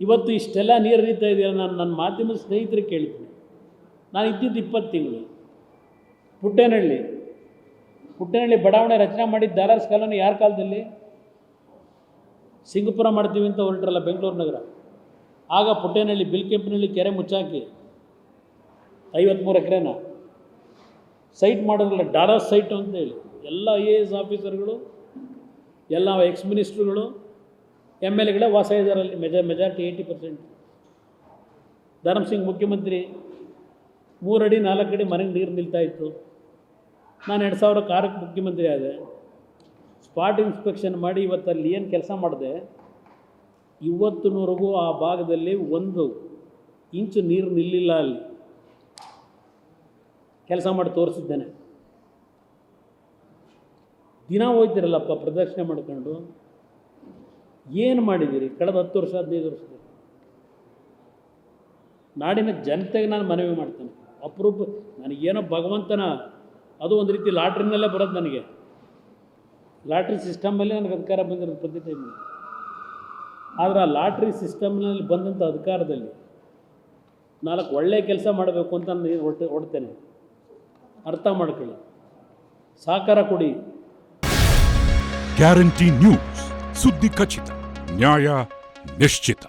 ಇವತ್ತು ಇಷ್ಟೆಲ್ಲ ನೀರು ಹರಿತಾ ಇದೆಯಲ್ಲ, ನಾನು ನನ್ನ ಮಾಧ್ಯಮದ ಸ್ನೇಹಿತರಿಗೆ ಕೇಳ್ತೀನಿ. ನಾನು ಇದ್ದಿದ್ದು 20 ತಿಂಗಳು ಪುಟ್ಟೇನಹಳ್ಳಿ ಬಡಾವಣೆ ರಚನೆ ಮಾಡಿದ್ದು ದಾರಾರ್ಸ್ ಕಾಲೋನಿ ಯಾರ ಕಾಲದಲ್ಲಿ? ಸಿಂಗಪುರ ಮಾಡ್ತೀವಿ ಅಂತ ಹೊರಟ್ರಲ್ಲ ಬೆಂಗಳೂರು ನಗರ. ಆಗ ಪುಟ್ಟೇನಹಳ್ಳಿ ಬಿಲ್ಕೆಂಪನಹಳ್ಳಿ ಕೆರೆ ಮುಚ್ಚಾಕಿ 53 ಎಕರೆನ ಸೈಟ್ ಮಾಡೋದ್ರಲ್ಲ, ಡಾಲರ್ಸ್ ಸೈಟು ಅಂತೇಳಿ ಎಲ್ಲ IAS ಆಫೀಸರ್ಗಳು, ಎಲ್ಲ ಎಕ್ಸ್ ಮಿನಿಸ್ಟ್ರುಗಳು, MLAಗಳೇ ವಾಸ ಇದ್ದಾರಲ್ಲಿ. ಮೆಜಾರಿಟಿ 80%. ಧರ್ಮಸಿಂಗ್ ಮುಖ್ಯಮಂತ್ರಿ 3 ಅಡಿ 4 ಅಡಿ ಮನೆಗೆ ನೀರು ನಿಲ್ತಾಯಿತ್ತು. ನಾನು 2006ಕ್ಕೆ ಮುಖ್ಯಮಂತ್ರಿ ಆದೆ. ಸ್ಪಾಟ್ ಇನ್ಸ್ಪೆಕ್ಷನ್ ಮಾಡಿ ಇವತ್ತು ಅಲ್ಲಿ ಏನು ಕೆಲಸ ಮಾಡಿದೆ, ಇವತ್ತಿನವರೆಗೂ ಆ ಭಾಗದಲ್ಲಿ 1 ಇಂಚು ನೀರು ನಿಲ್ಲಿಲ್ಲ. ಅಲ್ಲಿ ಕೆಲಸ ಮಾಡಿ ತೋರಿಸಿದ್ದೇನೆ. ದಿನ ಹೋಗ್ತಿರಲ್ಲಪ್ಪ ಪ್ರದರ್ಶನ ಮಾಡ್ಕೊಂಡು. ಏನು ಮಾಡಿದ್ದೀರಿ ಕಳೆದ 10 ವರ್ಷ 15 ವರ್ಷದಲ್ಲಿ? ನಾಡಿನ ಜನತೆಗೆ ನಾನು ಮನವಿ ಮಾಡ್ತೇನೆ. ಅಪರೂಪ ನನಗೇನೋ ಭಗವಂತನ ಅದು ಒಂದು ರೀತಿ ಲಾಟ್ರಿನಲ್ಲೇ ಬರೋದು. ನನಗೆ ಲಾಟ್ರಿ ಸಿಸ್ಟಮಲ್ಲೇ ನನಗೆ ಅಧಿಕಾರ ಬಂದಿರೋದು ಪ್ರತಿ ಟೈಮ್. ಆದರೆ ಆ ಲಾಟ್ರಿ ಸಿಸ್ಟಮ್ನಲ್ಲಿ ಬಂದಂಥ ಅಧಿಕಾರದಲ್ಲಿ 4 ಒಳ್ಳೆಯ ಕೆಲಸ ಮಾಡಬೇಕು ಅಂತ ನಾನು ಹೊಡ್ತೇನೆ. ಅರ್ಥ ಮಾಡ್ಕೊಳ್ಳಿ, ಸಹಕಾರ ಕೊಡಿ. ಗ್ಯಾರಂಟಿ ನ್ಯೂಸ್, ಸುದ್ದಿ ಖಚಿತ, ನ್ಯಾಯ ನಿಶ್ಚಿತ.